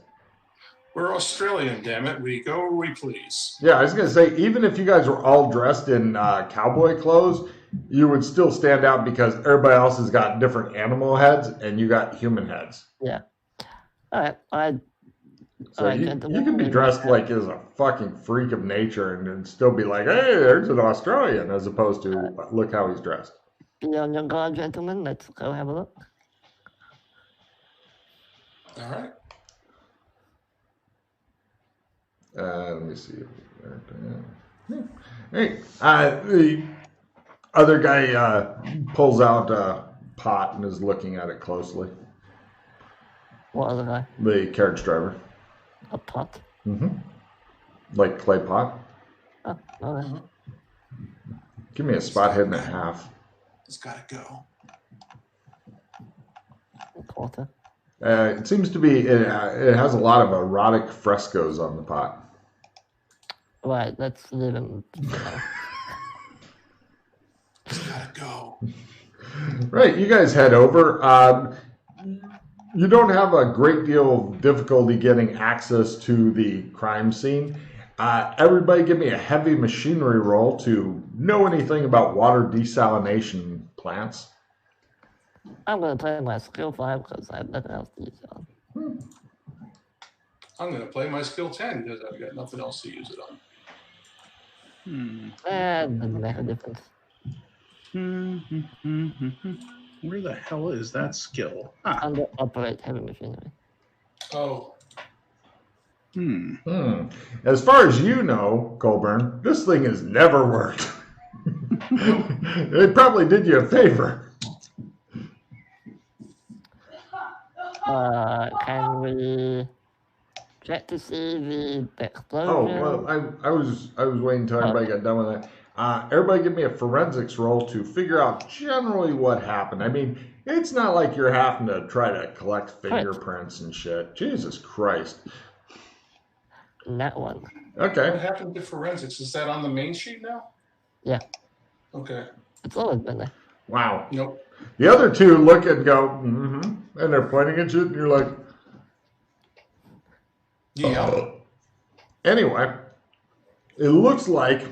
We're Australian, damn it. We go where we please. Yeah, I was gonna say, even if you guys were all dressed in cowboy clothes, you would still stand out because everybody else has got different animal heads and you got human heads. Yeah. Alright, So Alright, you gentlemen, can be we dressed have- like as a fucking freak of nature and still be like, hey, there's an Australian, as opposed to look how he's dressed. be on your guard, gentlemen. Let's go have a look. All right. Let me see. Hey, the other guy pulls out a pot and is looking at it closely. What other guy? The carriage driver. A pot? Mm-hmm. Like clay pot. Oh, okay. Give me a spot hidden at half. It's got to go. A quarter. It seems to be, it has a lot of erotic frescoes on the pot. Right, let's leave him. It's got to go. Right, you guys head over. You don't have a great deal of difficulty getting access to the crime scene. Everybody give me a heavy machinery roll to know anything about water desalination plants. I'm gonna play my skill 5 because I have nothing else to use it on. I'm going to play my skill 10 because I've got nothing else to use it on. Doesn't make a difference. Where the hell is that skill? Ah. Under operate heavy machinery. Oh, As far as you know, Colburn, this thing has never worked. It probably did you a favor. Can we check to see the explosion? Oh, well, I was waiting until everybody got done with that. Everybody give me a forensics roll to figure out generally what happened. I mean, it's not like you're having to try to collect fingerprints and shit. Jesus Christ. That one. Okay. what happened to forensics? Is that on the main sheet now? Yeah. Okay. It's always been there. Wow. Nope. The other two look and go, and they're pointing at you, and you're like, Yeah. Anyway, it looks like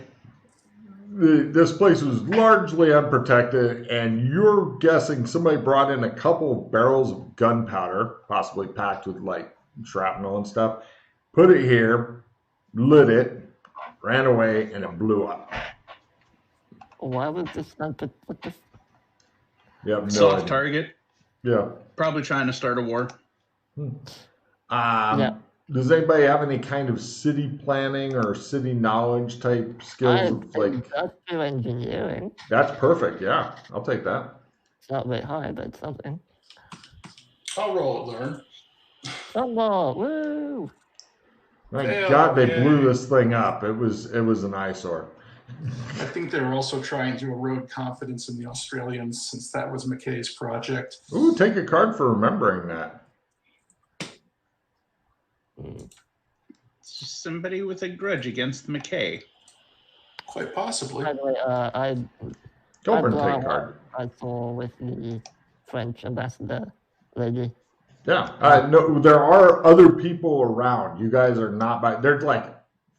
this place was largely unprotected, and you're guessing somebody brought in a couple of barrels of gunpowder, possibly packed with like shrapnel and stuff, put it here, lit it, ran away, and it blew up. Why was this not put this? You have no Soft idea. target. Yeah. Probably trying to start a war. Yeah. Does anybody have any kind of city planning or city knowledge type I skills? Like industrial engineering. that's perfect. Yeah, I'll take that. It's not very high, but it's something. I'll roll it, learn. Football, woo! My Fail, God, they yay. blew this thing up. It was an eyesore. I think they're also trying to erode confidence in the Australians since that was McKay's project. Ooh, take a card for remembering that. It's just somebody with a grudge against McKay. Quite possibly. By the way, Colburn, I take card. I saw with the French ambassador lady. Yeah. No, there are other people around. You guys are not by. There's like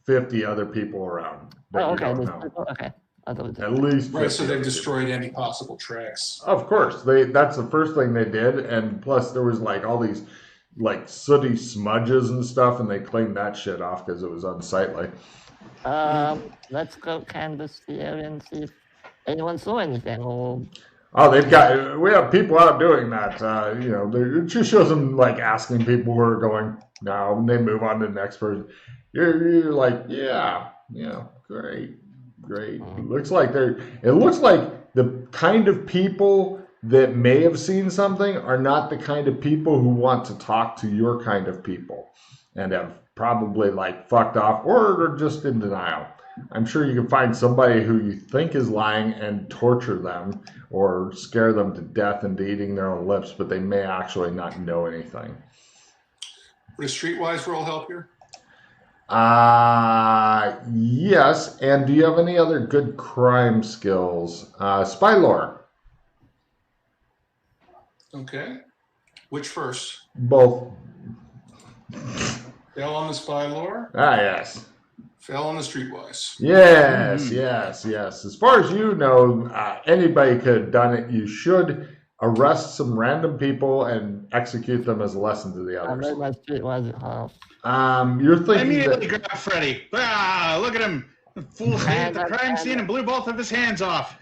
50 other people around. That Oh, you okay. don't There's know. people, okay. I thought it was At least 50 Right, so other they've people. destroyed any possible tracks. Of course, that's the first thing they did, and plus there was like all these like sooty smudges and stuff, and they cleaned that shit off because it was unsightly. Let's go canvass the area and see if anyone saw anything. Or Oh, we have people out doing that. It just shows them like asking people who are going now, and they move on to the next person. You're like, yeah, great. It looks like the kind of people that may have seen something are not the kind of people who want to talk to your kind of people and have probably like fucked off or are just in denial. I'm sure you can find somebody who you think is lying and torture them or scare them to death into eating their own lips, but they may actually not know anything. Would a streetwise roll help here? Yes. And do you have any other good crime skills? Spy lore. Okay. Which first? Both. Fail on the spy lore, Yes. fail on the streetwise. Yes. As far as you know, anybody could have done it. You should arrest some random people and execute them as a lesson to the I others. made my streetwise at half. You're I thinking immediately that... grabbed Freddy. Look at him. The fool stayed at the crime scene and blew both of his hands off.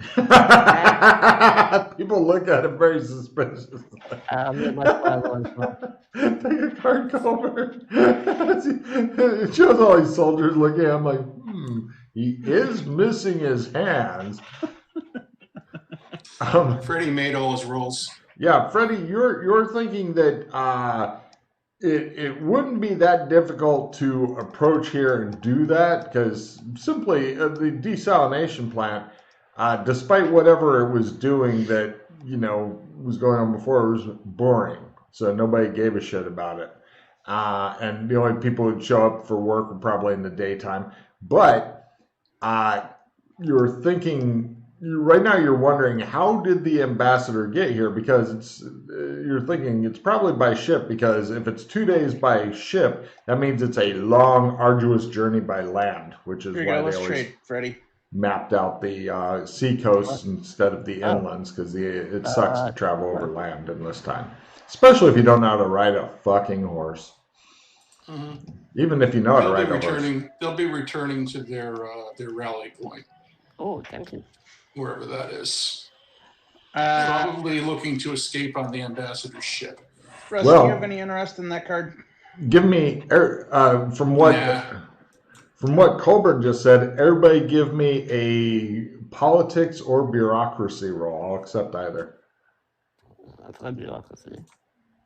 People look at him very suspiciously. I made my streetwise as well. Take a card cover. It shows all these soldiers looking at him like, he is missing his hands. Freddie made all his rolls. Yeah, Freddie, you're thinking that it wouldn't be that difficult to approach here and do that because simply the desalination plant, despite whatever it was doing that was going on before, it was boring. So nobody gave a shit about it. And the only people who'd show up for work were probably in the daytime. But you're thinking right now you're wondering, how did the ambassador get here? Because you're thinking it's probably by ship, because if it's 2 days by ship, that means it's a long, arduous journey by land, which is Here you why go. they Let's always trade, Freddie. mapped out the sea coasts instead of the inlands, because it sucks to travel over land in this time, especially if you don't know how to ride a fucking horse. Mhm. Even if you know how to ride a horse. They'll be returning to their rally point, Oh, thank you. wherever that is. Uh, Probably looking to escape on the ambassador's ship. Russ, Well- do you have any interest in that card? Give me from what Nah. from what Colbert just said. Everybody, give me a politics or bureaucracy roll. I'll accept either. That's gonna be bureaucracy.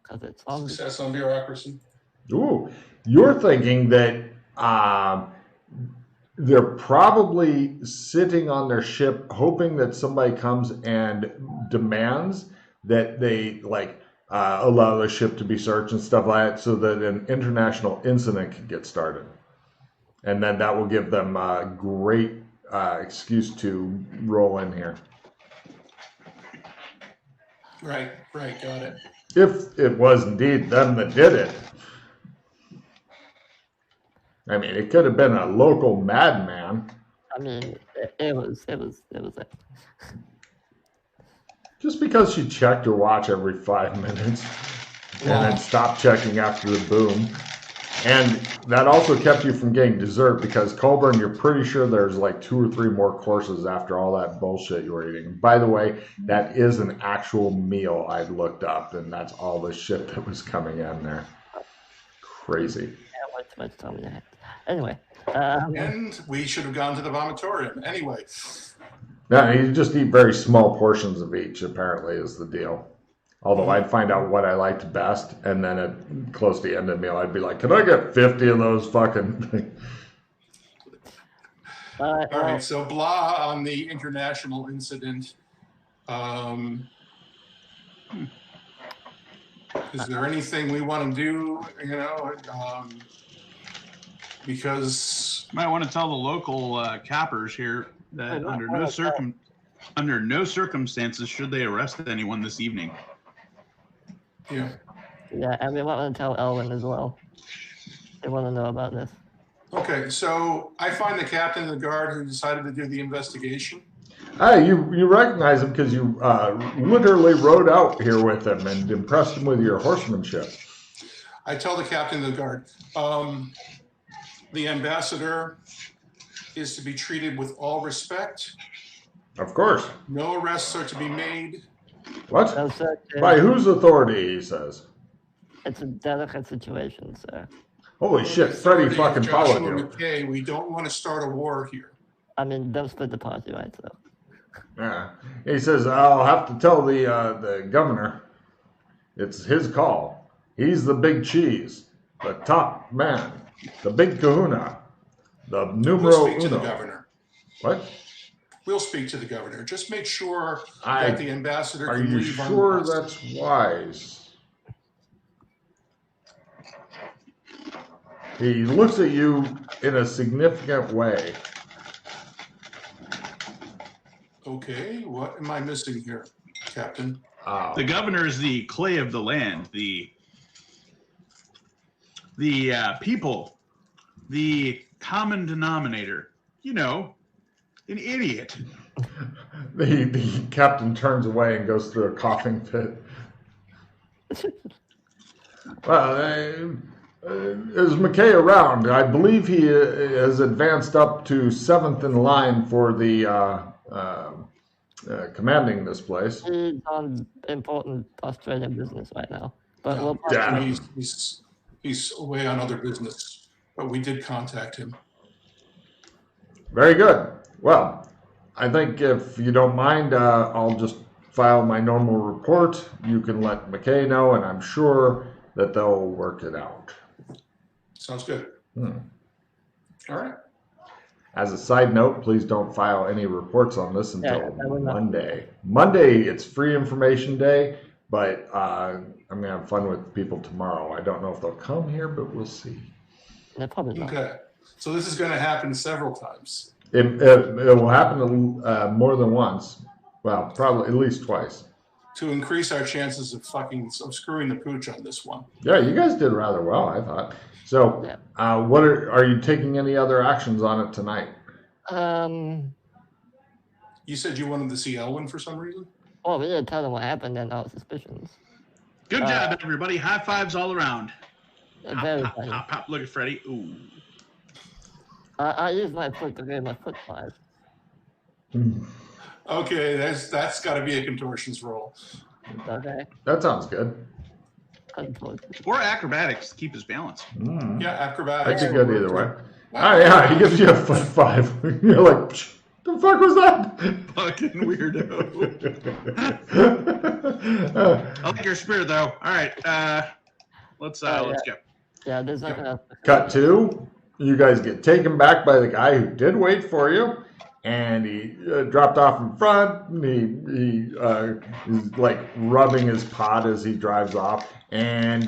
Because it's on. Success on bureaucracy. Ooh, you're thinking that they're probably sitting on their ship, hoping that somebody comes and demands that they allow the ship to be searched and stuff like that, so that an international incident can get started, and then that will give them a great excuse to roll in here. Right, got it. If it was indeed them that did it. I mean, it could have been a local madman. I mean, it was it. Just because she checked her watch every 5 minutes and then stopped checking after the boom. And that also kept you from getting dessert, because Colburn, you're pretty sure there's like 2 or 3 more courses after all that bullshit you were eating. By the way, that is an actual meal I've looked up, and that's all the shit that was coming in there. Crazy. Yeah, way too much time in your head. Anyway. And we should have gone to the vomitorium. Anyway. No, you just eat very small portions of each, apparently, is the deal. Although I'd find out what I liked best, and then at close to the end of the meal, I'd be like, can I get 50 of those fucking... All right, so blah on the international incident. Is there anything we want to do, because... Might want to tell the local cappers here that under no circumstances should they arrest anyone this evening. Yeah. Yeah, and we want to tell Elwin as well. They want to know about this. Okay, so I find the captain of the guard who decided to do the investigation. Hey, you recognize him because you literally rode out here with him and impressed him with your horsemanship. I tell the captain of the guard, the ambassador is to be treated with all respect. Of course. No arrests are to be made. What? No, sir, By whose authority, he says. it's a delicate situation, sir. Holy shit, Freddie Authority fucking of Joshua followed you. McKay, we don't want to start a war here. I mean, don't split the party, right? So. Yeah. He says, I'll have to tell the governor. It's his call. He's the big cheese, the top man, the big kahuna, the numero We'll speak to the uno. governor. What? We'll speak to the governor. Just make sure I- that the ambassador Are can you leave sure unmolested. that's wise? He looks at you in a significant way. Okay, what am I missing here, Captain? The governor is the clay of the land, the people, the common denominator. You know, an idiot. The captain turns away and goes through a coughing fit. Well, is McKay around? I believe he has advanced up to 7th in line for the commanding this place. He's on important Australian business right now. But we'll Yeah. He's away on other business, but we did contact him. Very good. Well, I think if you don't mind, I'll just file my normal report. You can let McKay know, and I'm sure that they'll work it out. Sounds good. Hmm. All right. As a side note, please don't file any reports on this until I will not. Monday. Monday, it's free information day, but I'm going to have fun with people tomorrow. I don't know if they'll come here, but we'll see. They're probably not. Okay. So this is going to happen several times. It will happen more than once. Well, probably at least twice. To increase our chances of screwing the pooch on this one. Yeah, you guys did rather well, I thought. So, Yeah. what are you taking any other actions on it tonight? You said you wanted to see Elwin for some reason? Well, we didn't tell them what happened and our suspicions. Good job, everybody. High fives all around. Very Pop, funny. pop, pop. Look at Freddy. Ooh. I used my foot to give my foot 5. Okay, that's got to be a contortions roll. Okay. That sounds good. Or acrobatics to keep his balance. Yeah, acrobatics. That could go either way. Oh yeah, he gives you a foot 5. You're like, the fuck was that? Fucking weirdo. I like your spirit though. All right, let's go. Yeah, there's nothing else. Cut 2. You guys get taken back by the guy who did wait for you, and he dropped off in front. And he is like rubbing his pot as he drives off. And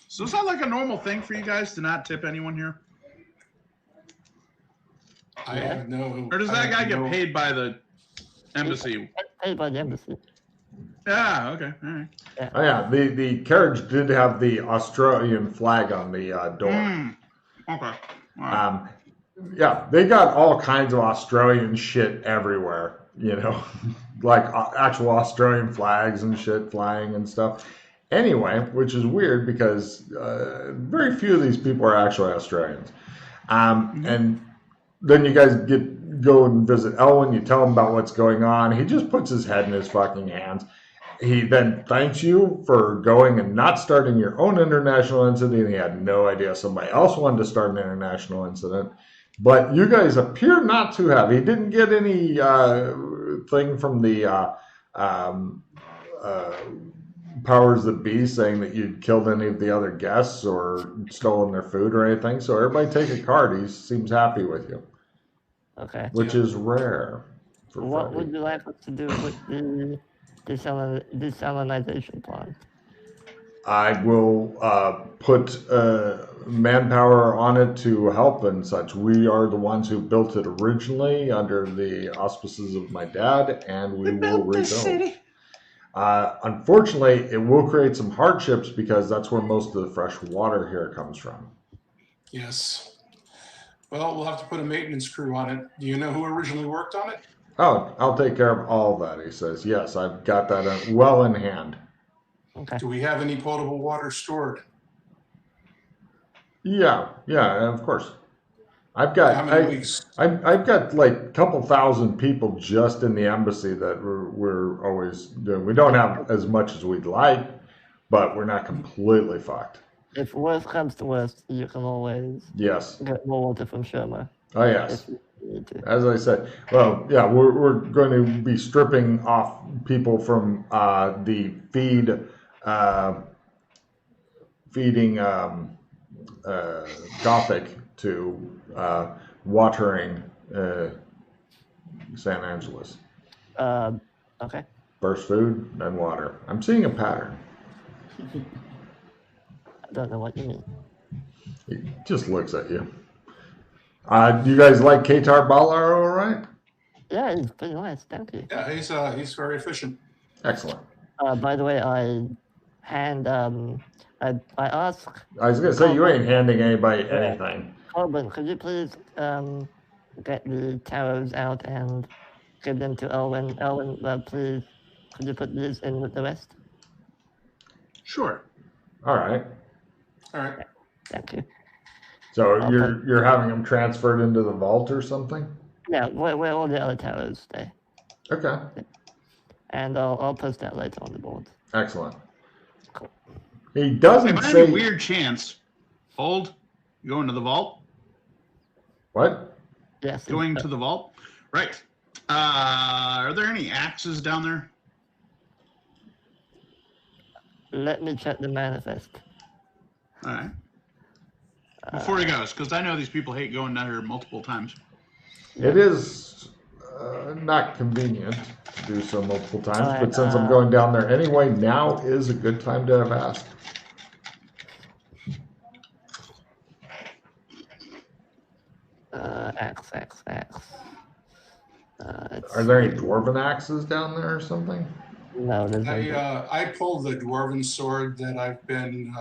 so is that like a normal thing for you guys to not tip anyone here? I have no. Or does that guy get paid by the embassy? Paid by the embassy. Yeah. Okay. All right. Yeah. Oh yeah, the carriage did have the Australian flag on the door. Okay. Wow. Yeah, they got all kinds of Australian shit everywhere. You know, like actual Australian flags and shit flying and stuff. Anyway, which is weird because very few of these people are actually Australians. And then you guys go and visit Elwin. You tell him about what's going on. He just puts his head in his fucking hands. He then thanks you for going and not starting your own international incident. He had no idea somebody else wanted to start an international incident. But you guys appear not to have. He didn't get any thing from the powers that be saying that you'd killed any of the other guests or stolen their food or anything. So everybody take a card. He seems happy with you. Okay. Which is rare. What would you like us to do with the desalinization plant? I will put manpower on it to help and such. We are the ones who built it originally under the auspices of my dad, and we will rebuild. Unfortunately, it will create some hardships because that's where most of the fresh water here comes from. Yes. Well, we'll have to put a maintenance crew on it. Do you know who originally worked on it? Oh, I'll take care of all of that, he says. Yes, I've got that well in hand. Okay. Do we have any potable water stored? Yeah, of course. I've got How many weeks? I've got like a couple thousand people just in the embassy that we're always doing. We don't have as much as we'd like, but we're not completely fucked. If worst comes to worst, you can always get more water from Sherma. Oh yes. As I said, well, yeah, we're going to be stripping off people from the feeding Gothic to watering San Angeles. Okay. First food, then water. I'm seeing a pattern. I don't know what you mean. He just looks at you. Do you guys like Qatar Balar all right? Yeah, he's pretty nice. Thank you. Yeah, he's very efficient. Excellent. By the way, I asked. I was gonna say you ain't handing anybody anything. Corbin, could you please get the taros out and give them to Elwin? Elwin, please, could you put these in with the rest? Sure. All right. Thank you. So you're having them transferred into the vault or something? Yeah, where all the other taros stay. Okay. And I'll post that later on the board. Excellent. Cool. He doesn't By say. any weird chance, hold, going to the vault. What? Yes. Going to the vault. Right. Are there any axes down there? Let me check the manifest. All right. Before he goes, because I know these people hate going down here multiple times. It is not convenient to do so multiple times, Right, but since I'm going down there anyway, now is a good time to have asked. Axe. Are there any dwarven axes down there or something? No, there's no. I pulled the dwarven sword that I've been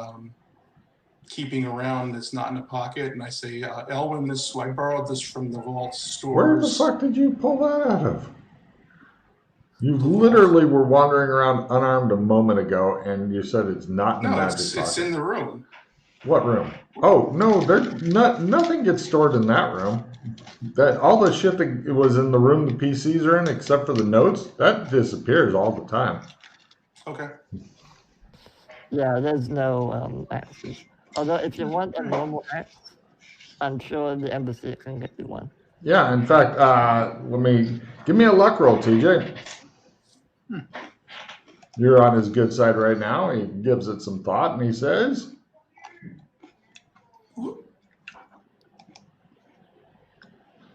keeping around that's not in a pocket, and I say, Elwin, I borrowed this from the vault Where the stores. fuck did you pull that out of? You literally were wandering around unarmed a moment ago, and you said it's not in the No, magic it's pocket. in the room. What room? Oh no, nothing gets stored in that room. That all the shit that was in the room the PCs are in, except for the notes, that disappears all the time. Okay. Yeah, there's no axes. Although if you want a normal axe, I'm sure the embassy can get you one. Yeah, in fact, give me a luck roll, TJ. You're on his good side right now. He gives it some thought, and he says,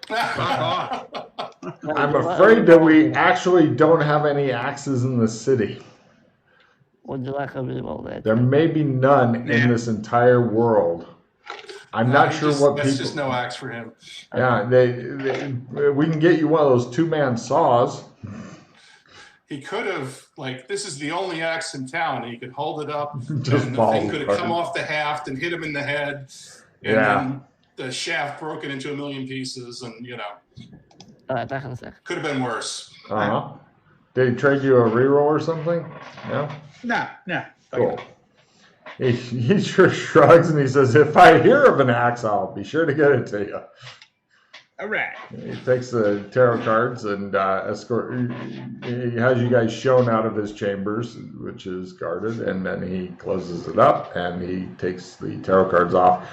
Fuck off. I'm afraid that we actually don't have any axes in the city. Would you like a reroll there? There may be none in this entire world. I'm not sure what That's people. just no axe for him. Yeah, we can get you one of those two-man saws. He could have, this is the only axe in town. He could hold it up, Just and the falls thing could have apart. come off the haft and hit him in the head, and then the shaft broken into a million pieces, and All right, back in a sec. could have been worse. Uh-huh. Did he trade you a reroll or something? No? No. Cool. He sure shrugs and he says, if I hear of an axe, I'll be sure to get it to you. All right. He takes the tarot cards and he has you guys shown out of his chambers, which is guarded, and then he closes it up and he takes the tarot cards off.